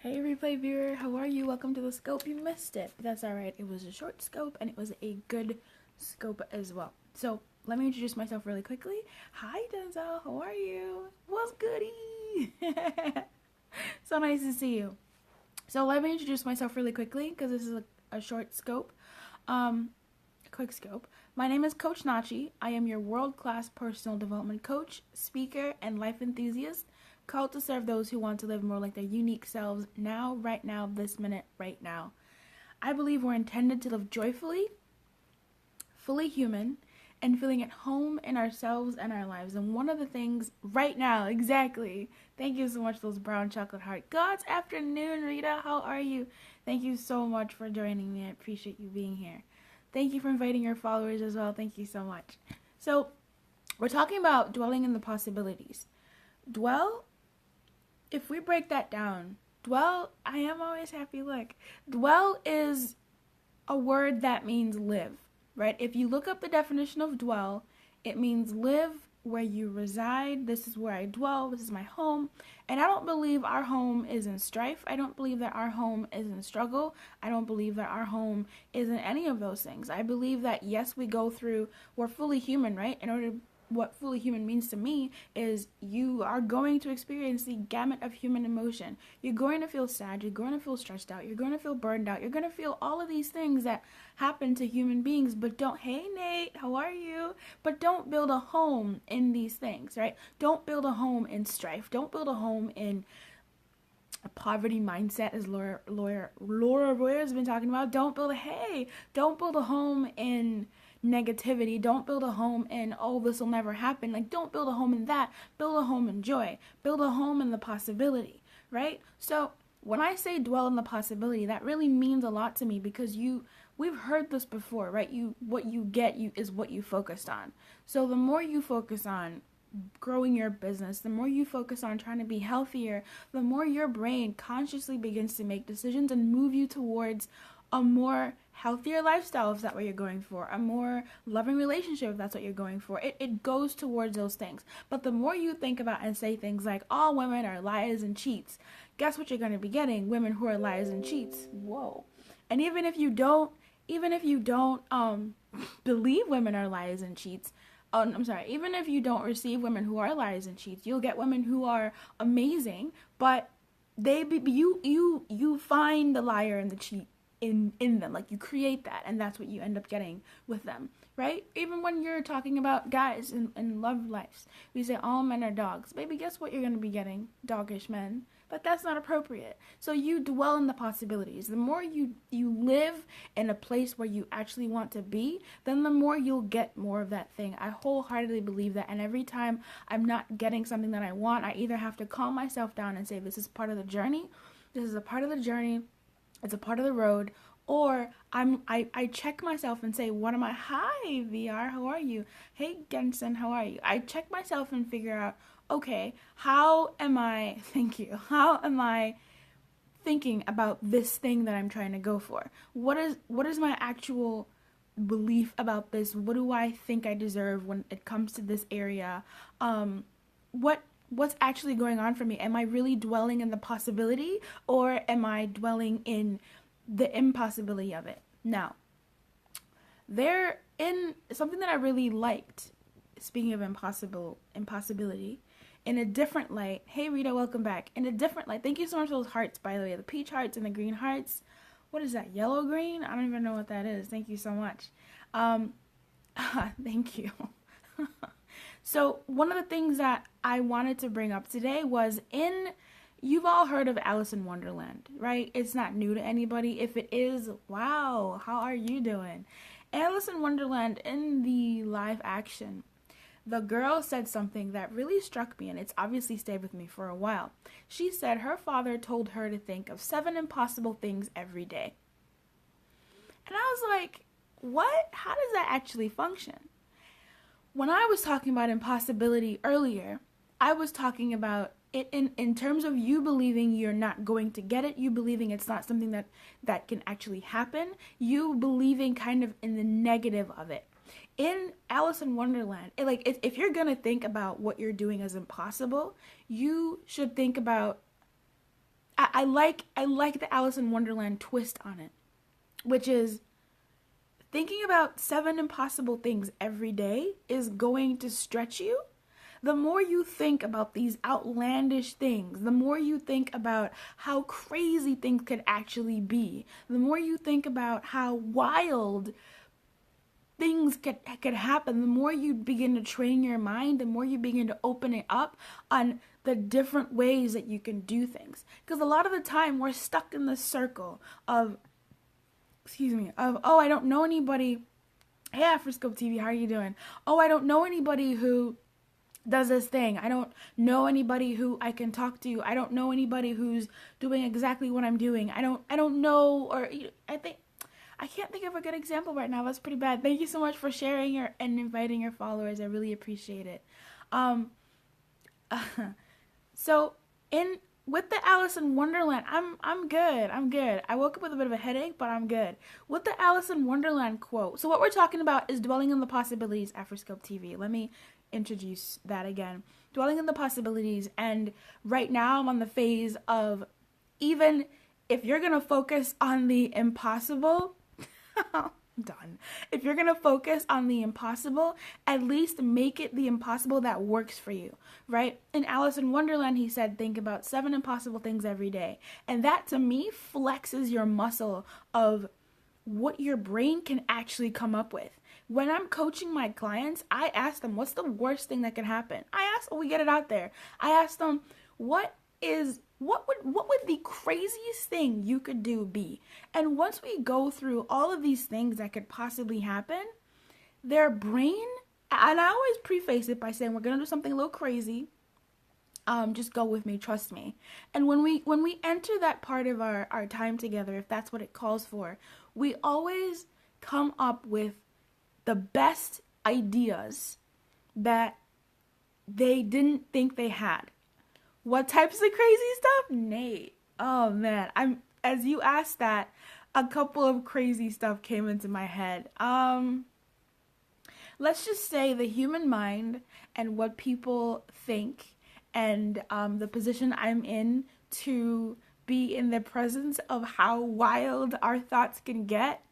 Hey replay viewer, how are you? Welcome to the scope. You missed it. That's alright. It was a short scope and it was a good scope as well. So let me introduce myself really quickly. Hi Denzel, how are you? What's goody? So nice to see you. So let me introduce myself really quickly because this is a short scope. A quick scope. My name is Coach Nachi. I am your world-class personal development coach, speaker, and life enthusiast, called to serve those who want to live more like their unique selves now, right now, this minute, right now. I believe we're intended to live joyfully, fully human, and feeling at home in ourselves and our lives. And one of the things right now, exactly. Thank you so much for those brown chocolate heart. God's afternoon, Rita. How are you? Thank you so much for joining me. I appreciate you being here. Thank you for inviting your followers as well. Thank you so much. So, we're talking about dwelling in the possibilities. Dwell, if we break that down, dwell, I am always happy, look. Dwell is a word that means live, right? If you look up the definition of dwell, it means live where you reside. This is where I dwell. This is my home. And I don't believe our home is in strife. I don't believe that our home is in struggle. I don't believe that our home is in any of those things. I believe that, yes, we're fully human, right? What fully human means to me is you are going to experience the gamut of human emotion. You're going to feel sad, you're going to feel stressed out, you're going to feel burned out, you're going to feel all of these things that happen to human beings, but hey Nate, how are you? But don't build a home in these things, right? Don't build a home in strife. Don't build a home in a poverty mindset, as Laura Royer has been talking about. Don't build a home in negativity. Don't build a home in, oh, this will never happen. Like, don't build a home in that. Build a home in joy. Build a home in the possibility, right? So when I say dwell in the possibility, that really means a lot to me because we've heard this before, right? What you get is what you focused on. So the more you focus on growing your business, the more you focus on trying to be healthier, the more your brain consciously begins to make decisions and move you towards a more healthier lifestyle if that's what you're going for, a more loving relationship if that's what you're going for. It goes towards those things. But the more you think about and say things like all women are liars and cheats, guess what you're going to be getting? Women who are liars and cheats. Whoa. And even if you don't believe women are liars and cheats, even if you don't receive women who are liars and cheats, you'll get women who are amazing, but you find the liar and the cheat in them. Like, you create that, and that's what you end up getting with them, right? Even when you're talking about guys in love lives, we say all men are dogs. Baby, guess what you're going to be getting? Doggish men. But that's not appropriate. So you dwell in the possibilities. The more you live in a place where you actually want to be, then the more you'll get more of that thing. I wholeheartedly believe that. And every time I'm not getting something that I want, I either have to calm myself down and say, this is part of the journey. This is a part of the journey. It's a part of the road. Or I check myself and say, what am I? Hi, VR, how are you? Hey, Gensen, how are you? I check myself and figure out, okay, how am I thinking about this thing that I'm trying to go for? What is my actual belief about this? What do I think I deserve when it comes to this area? What's actually going on for me? Am I really dwelling in the possibility, or am I dwelling in the impossibility of it? Now, something that I really liked, speaking of impossibility, in a different light. Hey Rita, welcome back. In a different light. Thank you so much for those hearts, by the way. The peach hearts and the green hearts. What is that? Yellow green? I don't even know what that is. Thank you so much. Thank you. So one of the things that I wanted to bring up today was you've all heard of Alice in Wonderland, right? It's not new to anybody. If it is, wow, how are you doing? Alice in Wonderland, in the live action, the girl said something that really struck me, and it's obviously stayed with me for a while. She said her father told her to think of 7 impossible things every day. And I was like, what? How does that actually function? When I was talking about impossibility earlier, I was talking about it in terms of you believing you're not going to get it, you believing it's not something that can actually happen, you believing kind of in the negative of it. In Alice in Wonderland, if you're going to think about what you're doing as impossible, you should think about I like the Alice in Wonderland twist on it, which is thinking about 7 impossible things every day is going to stretch you. The more you think about these outlandish things, the more you think about how crazy things could actually be, the more you think about how wild things could happen, the more you begin to train your mind, the more you begin to open it up on the different ways that you can do things. Because a lot of the time we're stuck in this circle of, oh, I don't know anybody. Hey, Afroscope TV, how are you doing? Oh, I don't know anybody who does this thing. I don't know anybody who I can talk to. I don't know anybody who's doing exactly what I'm doing. I don't know, or I can't think of a good example right now. That's pretty bad. Thank you so much for sharing and inviting your followers. I really appreciate it. So with the Alice in Wonderland, I'm good. I woke up with a bit of a headache, but I'm good. With the Alice in Wonderland quote. So what we're talking about is dwelling on the possibilities, Afroscope TV. Let me introduce that again. Dwelling on the possibilities, and right now I'm on the phase of, even if you're going to focus on the impossible, done. If you're going to focus on the impossible, at least make it the impossible that works for you, right? In Alice in Wonderland, he said, think about 7 impossible things every day. And that, to me, flexes your muscle of what your brain can actually come up with. When I'm coaching my clients, I ask them, what's the worst thing that can happen? We get it out there. I ask them, what would the craziest thing you could do be? And once we go through all of these things that could possibly happen, their brain, and I always preface it by saying, we're going to do something a little crazy. Just go with me, trust me. And when we enter that part of our time together, if that's what it calls for, we always come up with the best ideas that they didn't think they had. What types of crazy stuff? Nate. Oh man, as you asked that, a couple of crazy stuff came into my head. Let's just say the human mind and what people think, and the position I'm in to be in the presence of how wild our thoughts can get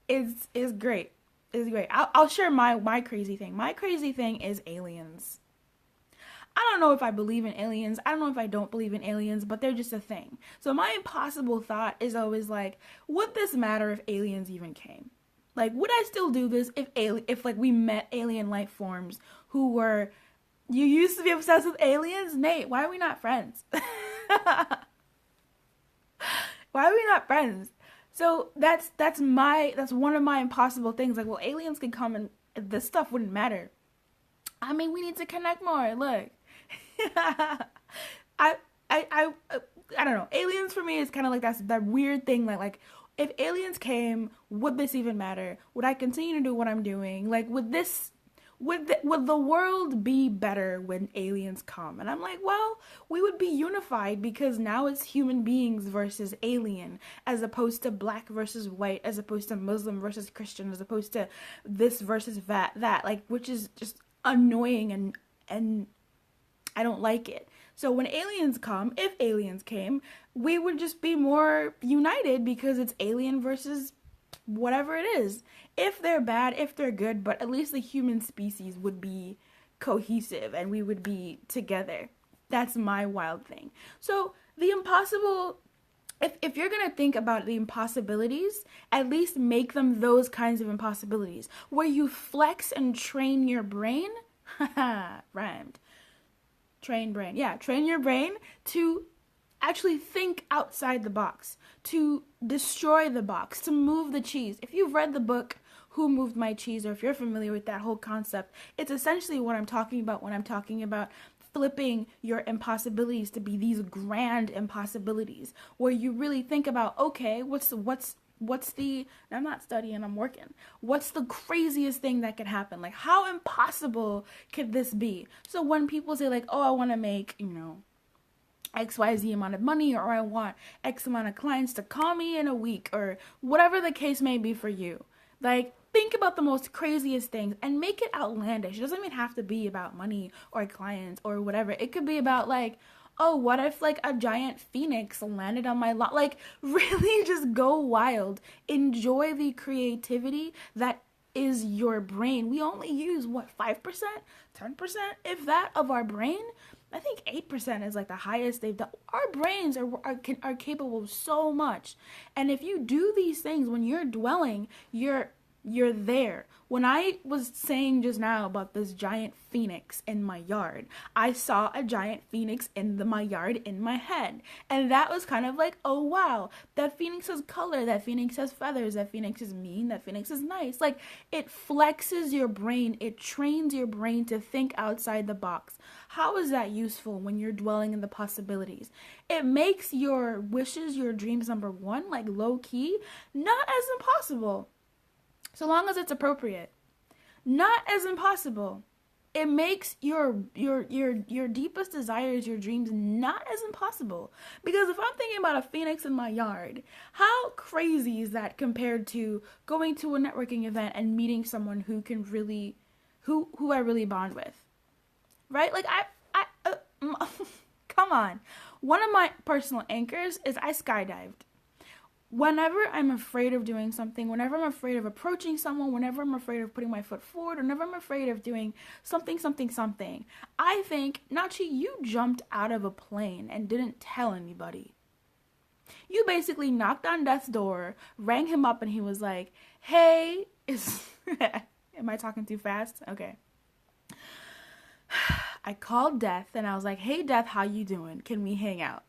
is great. Is great. I'll share my crazy thing. My crazy thing is aliens. I don't know if I believe in aliens. I don't know if I don't believe in aliens, but they're just a thing. So my impossible thought is always like, would this matter if aliens even came? Like, would I still do this if like we met alien life forms who were, you used to be obsessed with aliens? Nate, why are we not friends? Why are we not friends? So that's one of my impossible things. Like, well, aliens could come and this stuff wouldn't matter. I mean, we need to connect more. Look, I don't know. Aliens for me is kind of like that weird thing like if aliens came, would this even matter? Would I continue to do what I'm doing? Like, would the world be better when aliens come? And I'm like, well, we would be unified because now it's human beings versus alien, as opposed to black versus white, as opposed to Muslim versus Christian, as opposed to this versus that, like, which is just annoying and I don't like it. So when aliens come, if aliens came, we would just be more united because it's alien versus whatever it is. If they're bad, if they're good, but at least the human species would be cohesive and we would be together. That's my wild thing. So the impossible, if you're going to think about the impossibilities, at least make them those kinds of impossibilities where you flex and train your brain. Rhymed. Train brain. Yeah, train your brain to actually think outside the box, to destroy the box, to move the cheese. If you've read the book, Who Moved My Cheese, or if you're familiar with that whole concept, it's essentially what I'm talking about when I'm talking about flipping your impossibilities to be these grand impossibilities, where you really think about, okay, what's the, I'm not studying, I'm working. What's the craziest thing that could happen? Like, how impossible could this be? So when people say like, oh, I want to make, XYZ amount of money, or I want X amount of clients to call me in a week, or whatever the case may be for you, like, think about the most craziest things and make it outlandish. It doesn't even have to be about money or clients or whatever. It could be about like, oh, what if like a giant phoenix landed on my lawn? Like, really just go wild. Enjoy the creativity that is your brain. We only use what, 5%, 10%, if that, of our brain. I think 8% is like the highest they've done. Our brains are capable of so much. And if you do these things when you're dwelling, you're there. When I was saying just now about this giant phoenix in my yard, I saw a giant phoenix in my yard in my head. And that was kind of like, oh wow, that phoenix has color, that phoenix has feathers, that phoenix is mean, that phoenix is nice. Like, it flexes your brain, it trains your brain to think outside the box. How is that useful when you're dwelling in the possibilities? It makes your wishes, your dreams, number one, like low key, not as impossible. So long as it's appropriate. Not as impossible. It makes your deepest desires, your dreams, not as impossible. Because if I'm thinking about a phoenix in my yard, how crazy is that compared to going to a networking event and meeting someone who can really, who I really bond with? Right? Like, come on. One of my personal anchors is I skydived. Whenever I'm afraid of doing something, whenever I'm afraid of approaching someone, whenever I'm afraid of putting my foot forward, whenever I'm afraid of doing something, I think, Nachi, you jumped out of a plane and didn't tell anybody. You basically knocked on death's door, rang him up, and he was like, hey, am I talking too fast? Okay. I called Death, and I was like, hey, Death, how you doing? Can we hang out?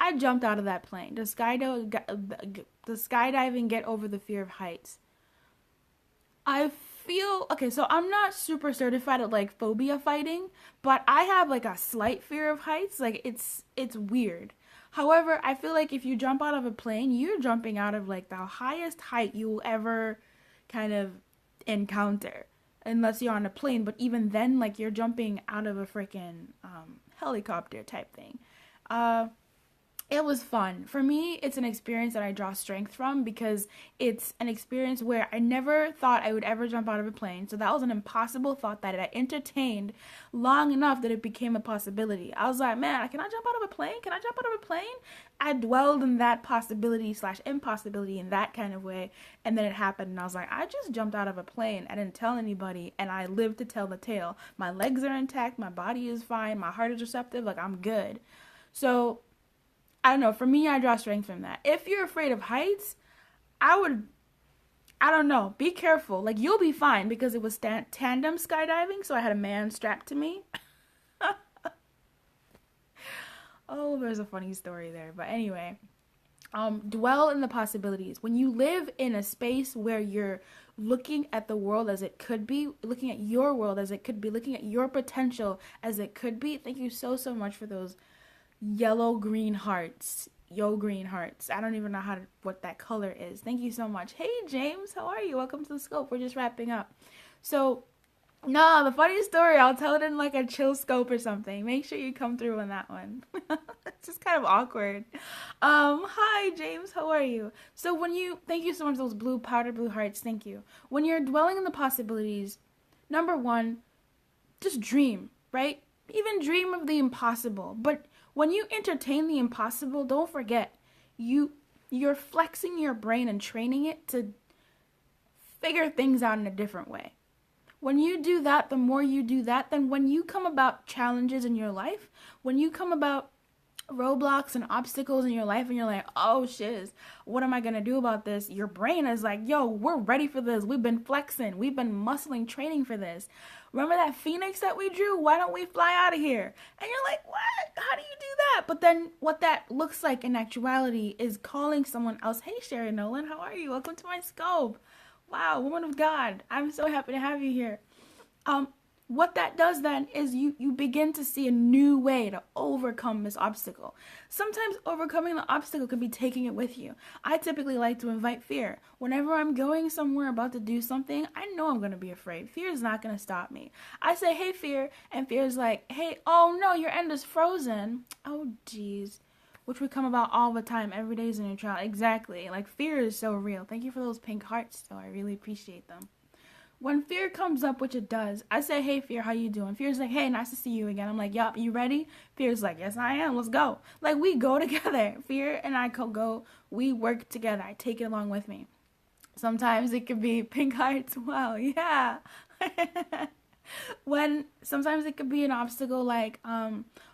I jumped out of that plane. The skydiving, get over the fear of heights. I feel, okay, so I'm not super certified at like phobia fighting, but I have like a slight fear of heights. Like, it's weird. However, I feel like if you jump out of a plane, you're jumping out of like the highest height you will ever kind of encounter. Unless you're on a plane, but even then, like, you're jumping out of a freaking helicopter type thing. It was fun. For me, it's an experience that I draw strength from because it's an experience where I never thought I would ever jump out of a plane. So that was an impossible thought that I entertained long enough that it became a possibility. I was like, man, can I jump out of a plane? Can I jump out of a plane? I dwelled in that possibility / impossibility in that kind of way. And then it happened and I was like, I just jumped out of a plane. I didn't tell anybody and I lived to tell the tale. My legs are intact. My body is fine. My heart is receptive. Like, I'm good. So I don't know. For me, I draw strength from that. If you're afraid of heights, I don't know. Be careful. Like, you'll be fine because it was tandem skydiving, so I had a man strapped to me. Oh, there's a funny story there. But anyway, dwell in the possibilities. When you live in a space where you're looking at the world as it could be, looking at your world as it could be, looking at your potential as it could be. Thank you so much for those yellow green hearts. Green hearts. I don't even know what that color is. Thank you so much. Hey James, how are you? Welcome to the scope. We're just wrapping up. So no, the funny story, I'll tell it in like a chill scope or something. Make sure you come through on that one. It's just kind of awkward. Hi James, how are you? So thank you so much for those powder blue hearts. Thank you. When you're dwelling in the possibilities, number one, just dream, right? Even dream of the impossible. But when you entertain the impossible, don't forget, you're flexing your brain and training it to figure things out in a different way. When you do that, the more you do that, then when you come about challenges in your life, when you come about roadblocks and obstacles in your life and you're like, oh shiz, what am I going to do about this? Your brain is like, yo, we're ready for this. We've been flexing. We've been muscling, training for this. Remember that phoenix that we drew? Why don't we fly out of here? And you're like, what? How do you do that? But then what that looks like in actuality is calling someone else. Hey, Sherry Nolan, how are you? Welcome to my scope. Wow, woman of God. I'm so happy to have you here. What that does then is you begin to see a new way to overcome this obstacle. Sometimes overcoming the obstacle can be taking it with you. I typically like to invite fear. Whenever I'm going somewhere about to do something, I know I'm going to be afraid. Fear is not going to stop me. I say, hey, fear, and fear is like, hey, oh no, your end is frozen. Oh, geez. Which would come about all the time. Every day is a new trial. Exactly. Like, fear is so real. Thank you for those pink hearts, though. I really appreciate them. when fear comes up, which it does, I say, hey, fear, how you doing? Fear's like, hey, nice to see you again. I'm like, yup, you ready? Fear's like, yes, I am. Let's go. Like, we go together. Fear and I go, we work together. I take it along with me. Sometimes it could be pink hearts. Wow, yeah. Sometimes it could be an obstacle like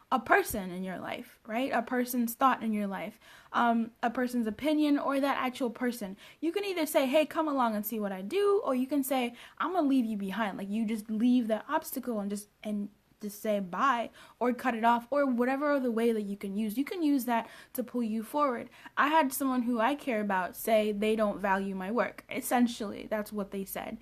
a person in your life, right? A person's thought in your life, a person's opinion, or that actual person. You can either say, hey, come along and see what I do, or you can say, I'm gonna leave you behind. Like, you just leave that obstacle and just say bye, or cut it off, or whatever other way that you can use. You can use that to pull you forward. I had someone who I care about say they don't value my work. Essentially, that's what they said.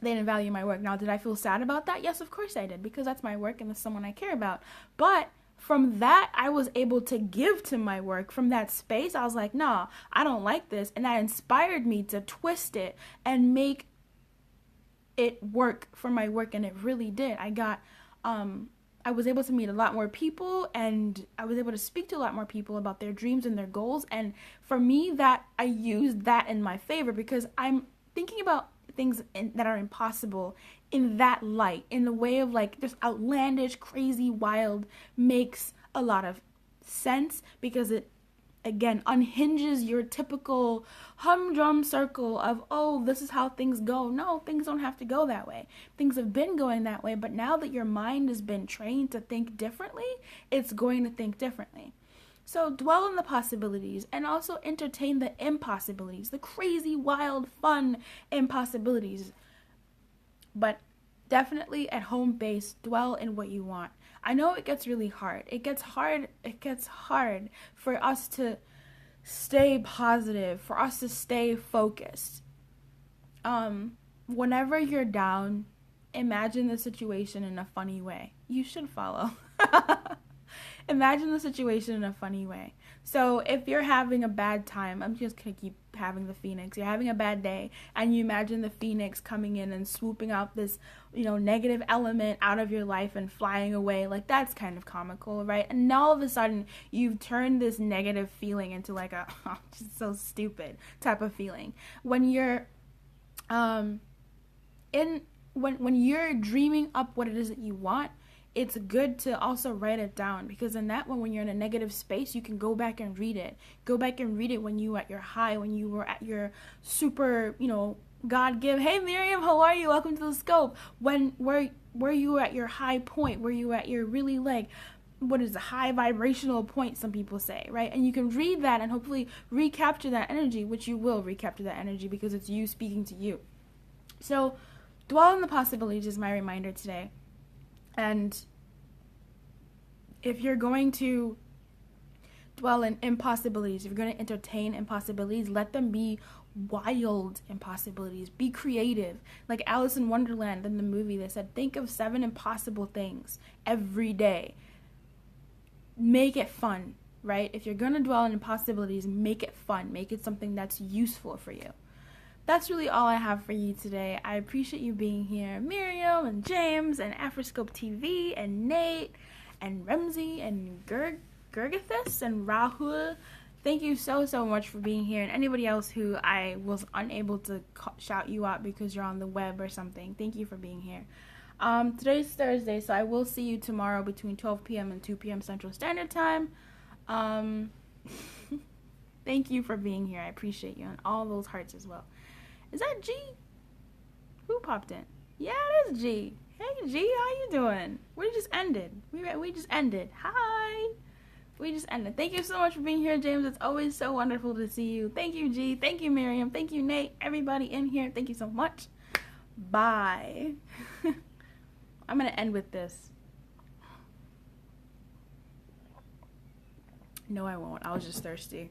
They didn't value my work. Now, did I feel sad about that? Yes, of course I did, because that's my work and it's someone I care about. But from that, I was able to give to my work. From that space, I was like, nah, I don't like this. And that inspired me to twist it and make it work for my work. And it really did. I was able to meet a lot more people, and I was able to speak to a lot more people about their dreams and their goals. And for me, that I used that in my favor, because I'm thinking about things that are impossible in that light, in the way of like just outlandish, crazy, wild, makes a lot of sense, because it again unhinges your typical humdrum circle of, oh, this is how things go. No, things don't have to go that way. Things have been going that way, but now that your mind has been trained to think differently, it's going to think differently. So dwell on the possibilities, and also entertain the impossibilities, the crazy, wild, fun impossibilities. But definitely at home base, dwell in what you want. I know it gets really hard. It gets hard for us to stay positive, for us to stay focused. Whenever you're down, imagine the situation in a funny way. You should follow. Imagine the situation in a funny way. So if you're having a bad time, I'm just going to keep having the phoenix. You're having a bad day, and you imagine the phoenix coming in and swooping out this, negative element out of your life and flying away. Like, that's kind of comical, right? And now all of a sudden, you've turned this negative feeling into like a, oh, just so stupid type of feeling. When you're, when you're dreaming up what it is that you want, it's good to also write it down, because in that one, when you're in a negative space, you can go back and read it. Go back and read it when you were at your high, when you were at your super, God-given, hey Miriam, how are you? Welcome to the scope. Where you were at your high point, where you were at your really what is a high vibrational point, some people say, right? And you can read that and hopefully recapture that energy, which you will recapture that energy, because it's you speaking to you. So dwell on the possibilities is my reminder today. And if you're going to dwell in impossibilities, if you're going to entertain impossibilities, let them be wild impossibilities. Be creative. Like Alice in Wonderland in the movie, they said, think of 7 impossible things every day. Make it fun, right? If you're going to dwell in impossibilities, make it fun. Make it something that's useful for you. That's really all I have for you today. I appreciate you being here. Miriam and James and Periscope TV and Nate and Ramsey and Gurgathis and Rahul. Thank you so much for being here. And anybody else who I was unable to shout you out because you're on the web or something, thank you for being here. Today's Thursday, so I will see you tomorrow between 12 p.m. and 2 p.m. Central Standard Time. Thank you for being here. I appreciate you, and all those hearts as well. Is that G? Who popped in? Yeah, it is G. Hey, G, how you doing? We just ended. We just ended. Hi. We just ended. Thank you so much for being here, James. It's always so wonderful to see you. Thank you, G. Thank you, Miriam. Thank you, Nate. Everybody in here, thank you so much. Bye. I'm going to end with this. No, I won't. I was just thirsty.